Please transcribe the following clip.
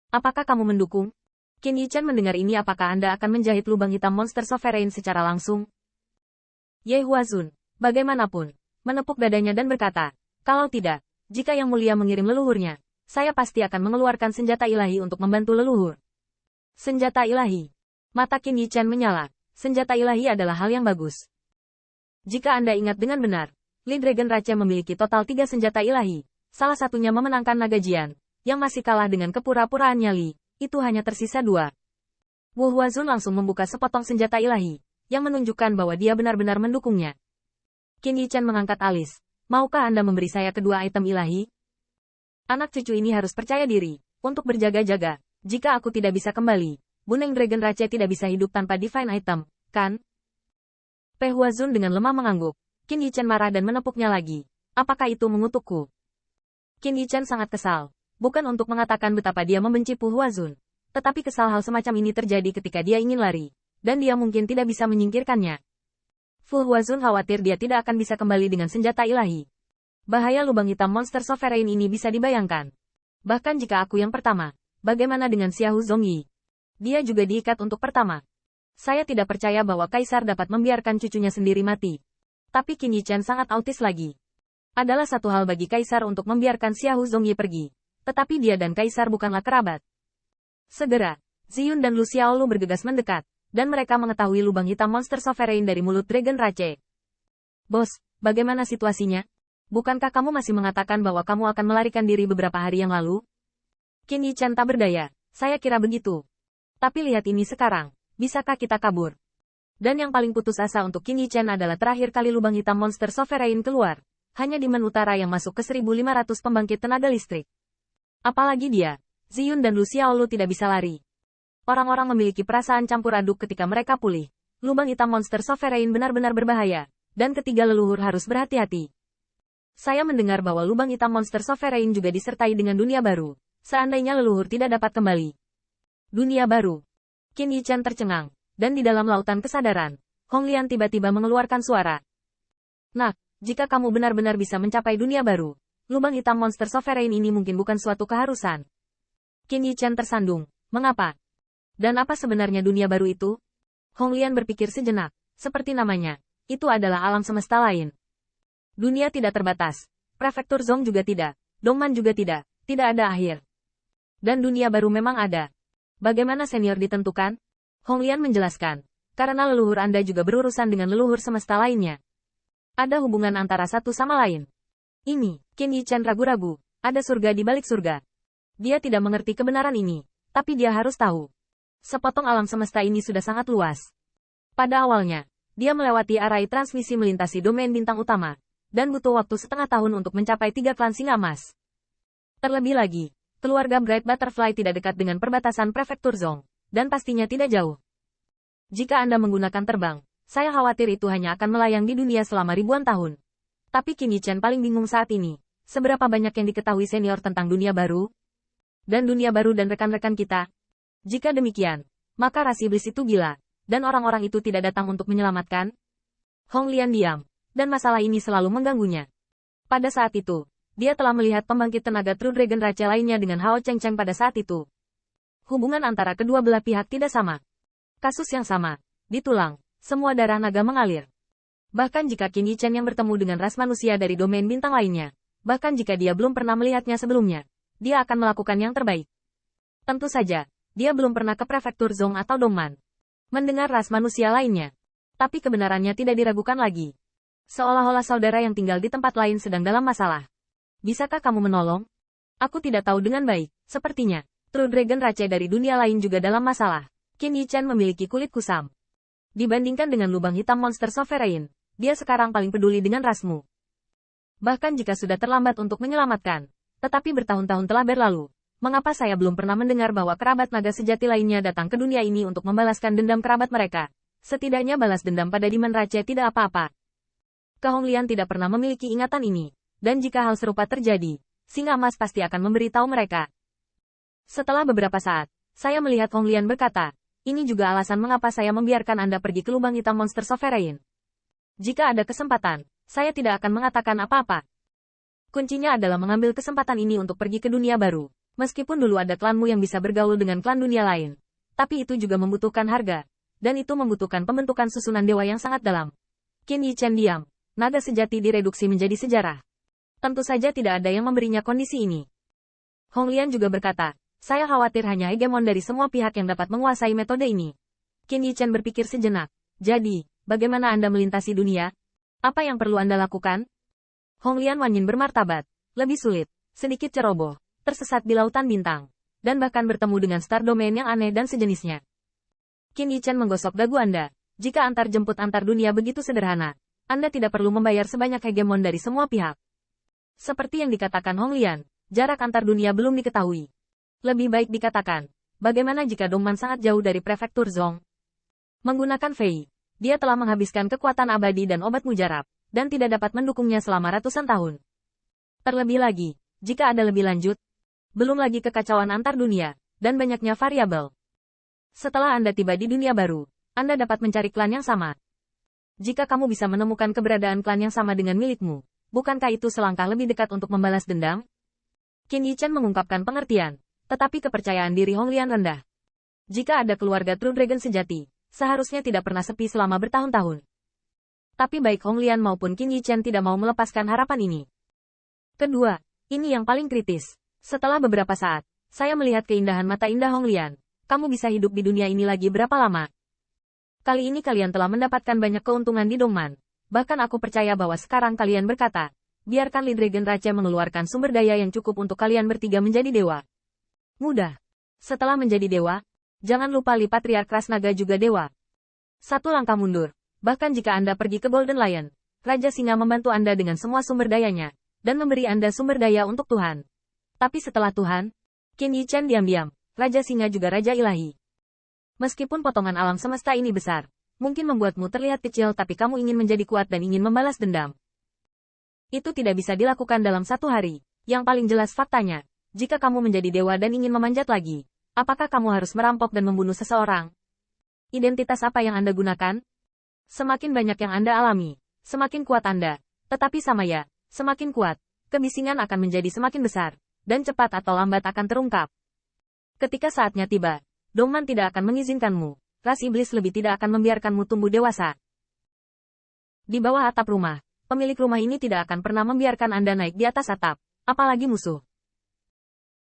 Apakah kamu mendukung? Qin Yichan mendengar ini, apakah Anda akan menjahit lubang hitam monster sovereign secara langsung? Ye Huazun, bagaimanapun, menepuk dadanya dan berkata, kalau tidak, jika Yang Mulia mengirim leluhurnya, saya pasti akan mengeluarkan senjata ilahi untuk membantu leluhur. Senjata ilahi. Mata Qin Yichan menyala. Senjata ilahi adalah hal yang bagus. Jika Anda ingat dengan benar, Li Dragon Rache memiliki total 3 senjata ilahi. Salah satunya memenangkan naga Jian, yang masih kalah dengan kepura-puraannya Li. Itu hanya tersisa 2. Wu Huazun langsung membuka sepotong senjata ilahi, yang menunjukkan bahwa dia benar-benar mendukungnya. Qin Yichan mengangkat alis. Maukah Anda memberi saya kedua item ilahi? Anak cucu ini harus percaya diri, untuk berjaga-jaga. Jika aku tidak bisa kembali, Buneng Dragon Rache tidak bisa hidup tanpa divine item, kan? Pei Huazun dengan lemah mengangguk. Qin Yichan marah dan menepuknya lagi. Apakah itu mengutukku? Qin Yichan sangat kesal. Bukan untuk mengatakan betapa dia membenci Pu Huazun. Tetapi kesal hal semacam ini terjadi ketika dia ingin lari. Dan dia mungkin tidak bisa menyingkirkannya. Fu Huazun khawatir dia tidak akan bisa kembali dengan senjata ilahi. Bahaya lubang hitam monster sovereign ini bisa dibayangkan. Bahkan jika aku yang pertama, bagaimana dengan Xiaohu Zongyi? Dia juga diikat untuk pertama. Saya tidak percaya bahwa Kaisar dapat membiarkan cucunya sendiri mati. Tapi Qin Yichan sangat autis lagi. Adalah satu hal bagi Kaisar untuk membiarkan Xiaohu Zongyi pergi. Tetapi dia dan Kaisar bukanlah kerabat. Segera, Ziyun dan Lu Xiaolu bergegas mendekat. Dan mereka mengetahui lubang hitam monster sovereign dari mulut Dragon Rache. Bos, bagaimana situasinya? Bukankah kamu masih mengatakan bahwa kamu akan melarikan diri beberapa hari yang lalu? Qin Yichan tak berdaya. Saya kira begitu. Tapi lihat ini sekarang. Bisakah kita kabur? Dan yang paling putus asa untuk Qin Yichan adalah terakhir kali lubang hitam monster sovereign keluar. Hanya di Men Utara yang masuk ke 1.500 pembangkit tenaga listrik. Apalagi dia, Ziyun dan Lu Xiaolu tidak bisa lari. Orang-orang memiliki perasaan campur aduk ketika mereka pulih. Lubang hitam monster sovereign benar-benar berbahaya. Dan ketiga leluhur harus berhati-hati. Saya mendengar bahwa lubang hitam monster sovereign juga disertai dengan dunia baru. Seandainya leluhur tidak dapat kembali. Dunia baru. Qin Yichan tercengang, dan di dalam lautan kesadaran, Hong Lian tiba-tiba mengeluarkan suara. Nah, jika kamu benar-benar bisa mencapai dunia baru, lubang hitam monster sovereign ini mungkin bukan suatu keharusan. Qin Yichan tersandung. Mengapa? Dan apa sebenarnya dunia baru itu? Hong Lian berpikir sejenak. Seperti namanya, itu adalah alam semesta lain. Dunia tidak terbatas. Prefektur Zong juga tidak. Dongman juga tidak. Tidak ada akhir. Dan dunia baru memang ada. Bagaimana senior ditentukan? Hong Lian menjelaskan. Karena leluhur Anda juga berurusan dengan leluhur semesta lainnya. Ada hubungan antara satu sama lain. Ini, Qin Yichan ragu-ragu. Ada surga di balik surga. Dia tidak mengerti kebenaran ini. Tapi dia harus tahu. Sepotong alam semesta ini sudah sangat luas. Pada awalnya, dia melewati arai transmisi melintasi domain bintang utama. Dan butuh waktu setengah tahun untuk mencapai 3 klan singa emas. Terlebih lagi, keluarga Bright Butterfly tidak dekat dengan perbatasan prefektur Zong. Dan pastinya tidak jauh. Jika Anda menggunakan terbang, saya khawatir itu hanya akan melayang di dunia selama ribuan tahun. Tapi Qin Yichan paling bingung saat ini. Seberapa banyak yang diketahui senior tentang dunia baru? Dan dunia baru dan rekan-rekan kita? Jika demikian, maka ras iblis itu gila. Dan orang-orang itu tidak datang untuk menyelamatkan? Hong Lian diam. Dan masalah ini selalu mengganggunya. Pada saat itu, dia telah melihat pembangkit tenaga True Dragon Rache lainnya dengan Hao Cheng Cheng pada saat itu. Hubungan antara kedua belah pihak tidak sama. Kasus yang sama. Di tulang, semua darah naga mengalir. Bahkan jika Qin Yichan yang bertemu dengan ras manusia dari domain bintang lainnya, bahkan jika dia belum pernah melihatnya sebelumnya, dia akan melakukan yang terbaik. Tentu saja, dia belum pernah ke prefektur Zong atau Dongman. Mendengar ras manusia lainnya. Tapi kebenarannya tidak diragukan lagi. Seolah-olah saudara yang tinggal di tempat lain sedang dalam masalah. Bisakah kamu menolong? Aku tidak tahu dengan baik, sepertinya. True Dragon Rache dari dunia lain juga dalam masalah. Qin Yichan memiliki kulit kusam. Dibandingkan dengan lubang hitam monster sovereign, dia sekarang paling peduli dengan rasmu. Bahkan jika sudah terlambat untuk menyelamatkan. Tetapi bertahun-tahun telah berlalu. Mengapa saya belum pernah mendengar bahwa kerabat naga sejati lainnya datang ke dunia ini untuk membalaskan dendam kerabat mereka? Setidaknya balas dendam pada Demon Rache tidak apa-apa. Hong Lian tidak pernah memiliki ingatan ini. Dan jika hal serupa terjadi, singa emas pasti akan memberitahu mereka. Setelah beberapa saat, saya melihat Hong Lian berkata, ini juga alasan mengapa saya membiarkan Anda pergi ke lubang hitam monster sovereign. Jika ada kesempatan, saya tidak akan mengatakan apa-apa. Kuncinya adalah mengambil kesempatan ini untuk pergi ke dunia baru. Meskipun dulu ada klanmu yang bisa bergaul dengan klan dunia lain, tapi itu juga membutuhkan harga, dan itu membutuhkan pembentukan susunan dewa yang sangat dalam. Qin Yichen diam. Naga sejati direduksi menjadi sejarah. Tentu saja tidak ada yang memberinya kondisi ini. Hong Lian juga berkata, saya khawatir hanya hegemon dari semua pihak yang dapat menguasai metode ini. Qin Yichen berpikir sejenak. Jadi, bagaimana Anda melintasi dunia? Apa yang perlu Anda lakukan? Hong Lian Wanyin bermartabat. Lebih sulit, sedikit ceroboh, tersesat di lautan bintang, dan bahkan bertemu dengan star domain yang aneh dan sejenisnya. Qin Yichen menggosok dagu Anda. Jika antar jemput antar dunia begitu sederhana, Anda tidak perlu membayar sebanyak hegemon dari semua pihak. Seperti yang dikatakan Hong Lian, jarak antar dunia belum diketahui. Lebih baik dikatakan, bagaimana jika Dongman sangat jauh dari prefektur Zhong? Menggunakan Fei, dia telah menghabiskan kekuatan abadi dan obat mujarab, dan tidak dapat mendukungnya selama ratusan tahun. Terlebih lagi, jika ada lebih lanjut, belum lagi kekacauan antar dunia, dan banyaknya variabel. Setelah Anda tiba di dunia baru, Anda dapat mencari klan yang sama. Jika kamu bisa menemukan keberadaan klan yang sama dengan milikmu, bukankah itu selangkah lebih dekat untuk membalas dendam? Qin Yichen mengungkapkan pengertian, tetapi kepercayaan diri Hong Lian rendah. Jika ada keluarga True Dragon sejati, seharusnya tidak pernah sepi selama bertahun-tahun. Tapi baik Hong Lian maupun Qin Yichen tidak mau melepaskan harapan ini. Kedua, ini yang paling kritis. Setelah beberapa saat, saya melihat keindahan mata indah Hong Lian. Kamu bisa hidup di dunia ini lagi berapa lama? Kali ini kalian telah mendapatkan banyak keuntungan di Dongman. Bahkan aku percaya bahwa sekarang kalian berkata, biarkan Li Dragon Rache mengeluarkan sumber daya yang cukup untuk kalian bertiga menjadi dewa. Mudah. Setelah menjadi dewa, jangan lupa Li Patriark Ras Naga juga dewa. Satu langkah mundur. Bahkan jika Anda pergi ke Golden Lion, Raja Singa membantu Anda dengan semua sumber dayanya, dan memberi Anda sumber daya untuk Tuhan. Tapi setelah Tuhan, Qin Yichen diam-diam, Raja Singa juga Raja Ilahi. Meskipun potongan alam semesta ini besar, mungkin membuatmu terlihat kecil tapi kamu ingin menjadi kuat dan ingin membalas dendam. Itu tidak bisa dilakukan dalam satu hari. Yang paling jelas faktanya, jika kamu menjadi dewa dan ingin memanjat lagi, apakah kamu harus merampok dan membunuh seseorang? Identitas apa yang Anda gunakan? Semakin banyak yang Anda alami, semakin kuat Anda. Tetapi sama ya, semakin kuat, kebisingan akan menjadi semakin besar, dan cepat atau lambat akan terungkap. Ketika saatnya tiba, Dongman tidak akan mengizinkanmu. Ras iblis lebih tidak akan membiarkanmu tumbuh dewasa. Di bawah atap rumah, pemilik rumah ini tidak akan pernah membiarkan Anda naik di atas atap, apalagi musuh.